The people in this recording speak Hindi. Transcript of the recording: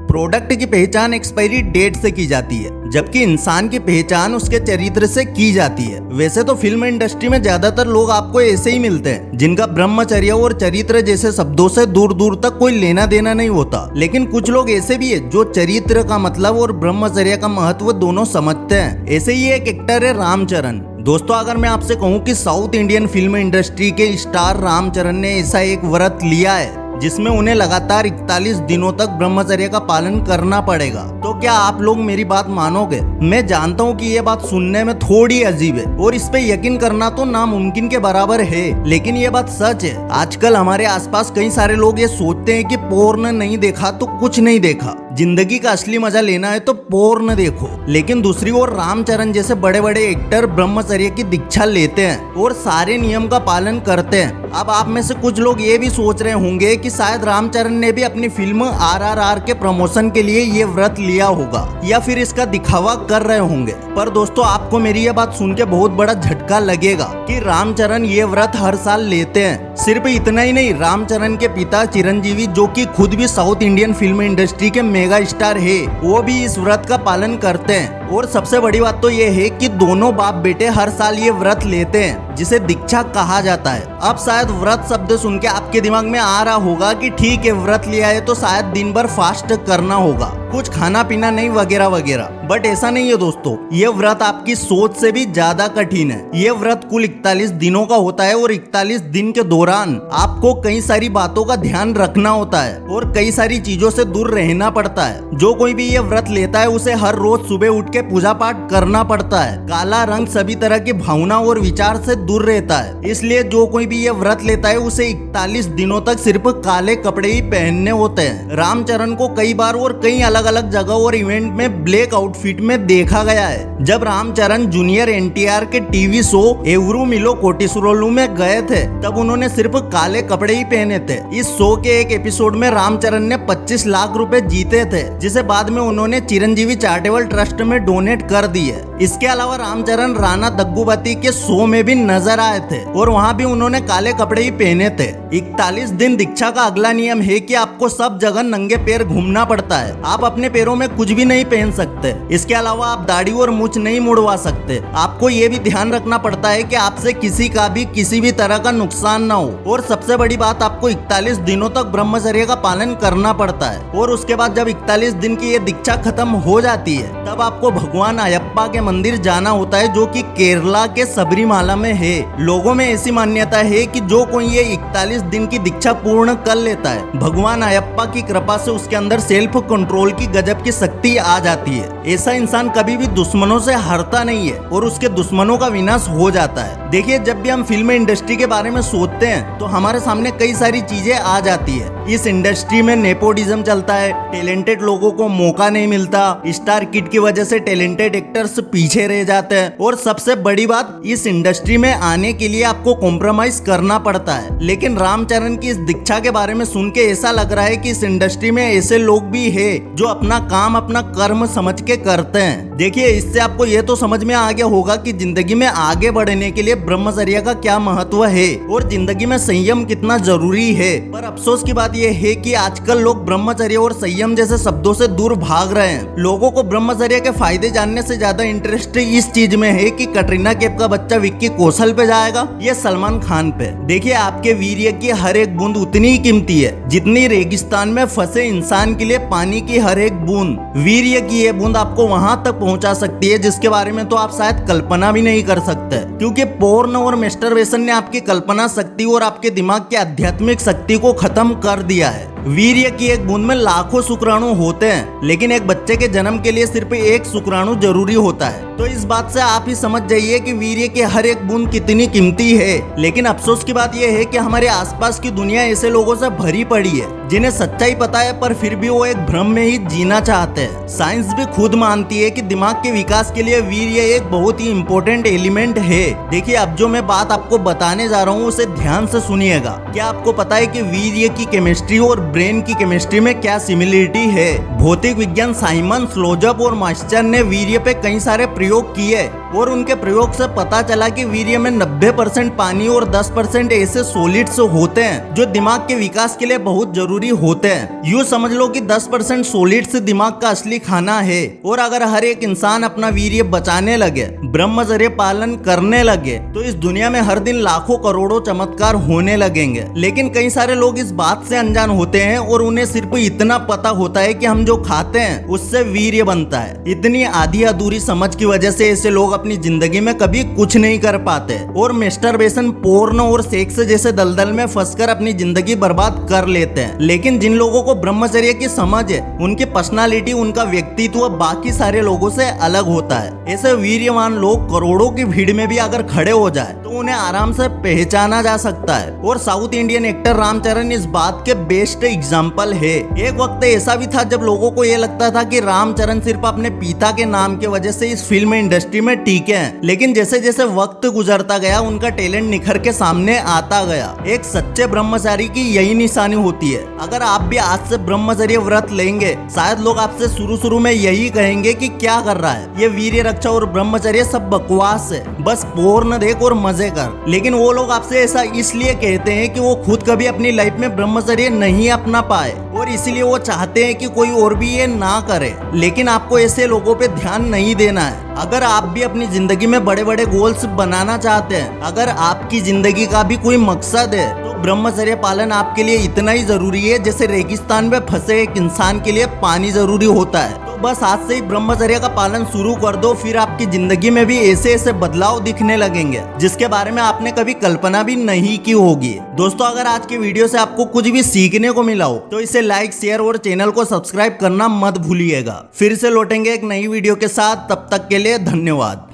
प्रोडक्ट की पहचान एक्सपायरी डेट से की जाती है, जबकि इंसान की पहचान उसके चरित्र से की जाती है। वैसे तो फिल्म इंडस्ट्री में ज्यादातर लोग आपको ऐसे ही मिलते हैं जिनका ब्रह्मचर्य और चरित्र जैसे शब्दों से दूर दूर तक कोई लेना देना नहीं होता, लेकिन कुछ लोग ऐसे भी है जो चरित्र का मतलब और ब्रह्मचर्य का महत्व दोनों समझते हैं। ऐसे ही एक एक्टर है रामचरण। दोस्तों, अगर मैं आपसे कहूँ कि साउथ इंडियन फिल्म इंडस्ट्री के स्टार रामचरण ने ऐसा एक व्रत लिया है जिसमें उन्हें लगातार 41 दिनों तक ब्रह्मचर्य का पालन करना पड़ेगा, तो क्या आप लोग मेरी बात मानोगे? मैं जानता हूँ कि ये बात सुनने में थोड़ी अजीब है और इस पे यकीन करना तो नामुमकिन के बराबर है, लेकिन ये बात सच है। आजकल हमारे आसपास कई सारे लोग ये सोचते हैं कि पोर्न नहीं देखा तो कुछ नहीं देखा, जिंदगी का असली मजा लेना है तो पोर्न देखो। लेकिन दूसरी ओर रामचरण जैसे बड़े बड़े एक्टर ब्रह्मचर्य की दीक्षा लेते हैं और सारे नियम का पालन करते हैं। अब आप में से कुछ लोग ये भी सोच रहे होंगे कि शायद रामचरण ने भी अपनी फिल्म RRR के प्रमोशन के लिए ये व्रत लिया होगा या फिर इसका दिखावा कर रहे होंगे। पर दोस्तों, आपको मेरी ये बात सुन के बहुत बड़ा झटका लगेगा कि रामचरण ये व्रत हर साल लेते हैं। सिर्फ इतना ही नहीं, रामचरण के पिता चिरंजीवी, जो कि खुद भी साउथ इंडियन फिल्म इंडस्ट्री के मेगा स्टार है, वो भी इस व्रत का पालन करते हैं। और सबसे बड़ी बात तो ये है कि दोनों बाप बेटे हर साल ये व्रत लेते हैं, जिसे दीक्षा कहा जाता है। अब शायद व्रत शब्द सुन के आपके दिमाग में आ रहा होगा कि ठीक है, व्रत लिया है तो शायद दिन भर फास्ट करना होगा, कुछ खाना पीना नहीं वगैरह वगैरह। बट ऐसा नहीं है दोस्तों, ये व्रत आपकी सोच से भी ज्यादा कठिन है। ये व्रत कुल 41 दिनों का होता है और 41 दिन के दौरान आपको कई सारी बातों का ध्यान रखना होता है और कई सारी चीजों से दूर रहना पड़ता है। जो कोई भी ये व्रत लेता है उसे हर रोज सुबह उठ के पूजा पाठ करना पड़ता है। काला रंग सभी तरह की भावना और विचार से दूर रहता है, इसलिए जो कोई भी ये व्रत लेता है उसे 41 दिनों तक सिर्फ काले कपड़े ही पहनने होते हैं। रामचरण को कई बार और कई अलग अलग जगह और इवेंट में ब्लैक आउटफिट में देखा गया है। जब रामचरण जूनियर NTR के टीवी शो एवरू मिलो कोटिसुरोलू में गए थे, तब उन्होंने सिर्फ काले कपड़े ही पहने थे। इस शो के एक एपिसोड में रामचरण ने 25 लाख रुपए जीते थे, जिसे बाद में उन्होंने चिरंजीवी चैरिटेबल ट्रस्ट में डोनेट कर दिए। इसके अलावा रामचरण राणा दग्गुबाती के शो में भी नजर आए थे और वहाँ भी उन्होंने काले कपड़े ही पहने थे। 41 दिन दीक्षा का अगला नियम है कि आपको सब जगह नंगे पैर घूमना पड़ता है। आप अपने पैरों में कुछ भी नहीं पहन सकते। इसके अलावा आप दाढ़ी और मूछ नहीं मुड़वा सकते। आपको ये भी ध्यान रखना पड़ता है कि आपसे किसी का भी किसी भी तरह का नुकसान ना हो। और सबसे बड़ी बात, आपको 41 दिनों तक ब्रह्मचर्य का पालन करना पड़ता है। और उसके बाद जब 41 दिन की ये दीक्षा खत्म हो जाती है, तब आपको भगवान अयप्पा के मंदिर जाना होता है, जो कि केरला के सबरीमाला में है। लोगों में ऐसी मान्यता है कि जो कोई ये 41 दिन की दीक्षा पूर्ण कर लेता है, भगवान अयप्पा की कृपा से उसके अंदर सेल्फ कंट्रोल की गजब की शक्ति आ जाती है। ऐसा इंसान कभी भी दुश्मनों से हारता नहीं है और उसके दुश्मनों का विनाश हो जाता है। देखिए, जब भी हम फिल्म इंडस्ट्री के बारे में सोचते हैं तो हमारे सामने कई सारी चीजें आ जाती है। इस इंडस्ट्री में नेपोटिज्म चलता है, टैलेंटेड लोगों को मौका नहीं मिलता, स्टार किड की वजह से टैलेंटेड एक्टर्स पीछे रह जाते हैं, और सबसे बड़ी बात, इस इंडस्ट्री में आने के लिए आपको कॉम्प्रोमाइज करना पड़ता है। लेकिन रामचरण की इस दीक्षा के बारे में सुन के ऐसा लग रहा है कि इस इंडस्ट्री में ऐसे लोग भी है जो अपना काम अपना कर्म समझ के करते हैं। देखिए, इससे आपको ये तो समझ में आ गया होगा कि जिंदगी में आगे बढ़ने के लिए ब्रह्मचर्य का क्या महत्व है और जिंदगी में संयम कितना जरूरी है। पर अफसोस की बात यह है कि आजकल लोग ब्रह्मचर्य और संयम जैसे शब्दों से दूर भाग रहे हैं। लोगों को ब्रह्मचर्य के फायदे जानने से ज्यादा इंटरेस्ट इस चीज में है कि कटरीना कैफ का बच्चा विक्की कौशल पे जाएगा या सलमान खान पे। देखिए, आपके वीर्य की हर एक बूंद उतनी ही कीमती है जितनी रेगिस्तान में फंसे इंसान के लिए पानी की हर एक बूंद। वीर्य की ये बूंद आपको वहां तक पहुंचा सकती है जिसके बारे में तो आप शायद कल्पना भी नहीं कर सकते, क्योंकि पोर्न और मास्टरबेशन ने आपकी कल्पना शक्ति और आपके दिमाग की आध्यात्मिक शक्ति को खत्म कर दिया है। वीर्य की एक बूंद में लाखों शुक्राणु होते हैं, लेकिन एक बच्चे के जन्म के लिए सिर्फ एक शुक्राणु जरूरी होता है। तो इस बात से आप ही समझ जाइए कि वीर्य की हर एक बूंद कितनी कीमती है। लेकिन अफसोस की बात यह है कि हमारे आसपास की दुनिया ऐसे लोगों से भरी पड़ी है जिन्हें सच्चाई पता है, पर फिर भी वो एक भ्रम में ही जीना चाहते हैं। साइंस भी खुद मानती है कि दिमाग के विकास के लिए वीर्य एक बहुत ही इम्पोर्टेंट एलिमेंट है। देखिए, अब जो मैं बात आपको बताने जा रहा हूँ उसे ध्यान से सुनिएगा। क्या आपको पता है कि वीर्य की केमिस्ट्री और ब्रेन की केमिस्ट्री में क्या सिमिलरिटी है? भौतिक विज्ञान साइमन, स्लोजप और मास्टर ने वीर्य पे कई सारे प्रयोग किए और उनके प्रयोग से पता चला कि वीर्य में 90% पानी और 10% ऐसे सॉलिड्स होते हैं जो दिमाग के विकास के लिए बहुत जरूरी होते हैं। यूँ समझ लो कि 10% सॉलिड्स दिमाग का असली खाना है। और अगर हर एक इंसान अपना वीर्य बचाने लगे, ब्रह्मचर्य पालन करने लगे, तो इस दुनिया में हर दिन लाखों करोड़ों चमत्कार होने लगेंगे। लेकिन कई सारे लोग इस बात से अनजान होते हैं और उन्हें सिर्फ इतना पता होता है कि हम जो खाते हैं उससे वीर्य बनता है। इतनी आधी अधूरी समझ की वजह से ऐसे लोग अपनी जिंदगी में कभी कुछ नहीं कर पाते और मैस्टरबेशन, पोर्न और सेक्स जैसे दलदल में फंसकर अपनी जिंदगी बर्बाद कर लेते हैं। लेकिन जिन लोगों को ब्रह्मचर्य की समझ है, उनकी पर्सनालिटी, उनका व्यक्तित्व बाकी सारे लोगों से अलग होता है। ऐसे वीर्यवान लोग करोड़ों की भीड़ में भी अगर खड़े हो जाए तो उन्हें आराम से पहचाना जा सकता है। और साउथ इंडियन एक्टर रामचरण इस बात के बेस्ट एग्जाम्पल है। एक वक्त ऐसा भी था जब लोगों को ये लगता था कि रामचरण सिर्फ अपने पिता के नाम की वजह से इस फिल्म इंडस्ट्री में टिके हैं। लेकिन जैसे जैसे वक्त गुजरता गया, उनका टैलेंट निखर के सामने आता गया। एक सच्चे ब्रह्मचारी की यही निशानी होती है। अगर आप भी आज से ब्रह्मचर्य व्रत लेंगे, शायद लोग आपसे शुरू में यही कहेंगे कि क्या कर रहा है, ये वीर्य रक्षा और ब्रह्मचर्य सब बकवास है, बस पोर्न देख और मजे कर। लेकिन वो लोग आपसे ऐसा इसलिए कहते हैं कि वो खुद कभी अपनी लाइफ में ब्रह्मचर्य नहीं अपना पाए और इसीलिए वो चाहते हैं कि कोई और भी ये ना करे। लेकिन आपको ऐसे लोगों पे ध्यान नहीं देना है। अगर आप भी अपनी जिंदगी में बड़े बड़े गोल्स बनाना चाहते हैं, अगर आपकी जिंदगी का भी कोई मकसद है, तो ब्रह्मचर्य पालन आपके लिए इतना ही जरूरी है जैसे रेगिस्तान में फंसे एक इंसान के लिए पानी जरूरी होता है। तो बस आज से ही ब्रह्मचर्य का पालन शुरू कर दो, फिर आपकी जिंदगी में भी ऐसे ऐसे बदलाव दिखने लगेंगे जिसके बारे में आपने कभी कल्पना भी नहीं की होगी। दोस्तों, अगर आज की वीडियो से आपको कुछ भी सीखने को मिला हो तो इसे लाइक, शेयर और चैनल को सब्सक्राइब करना मत भूलिएगा। फिर से लौटेंगे एक नई वीडियो के साथ, तब तक के लिए धन्यवाद।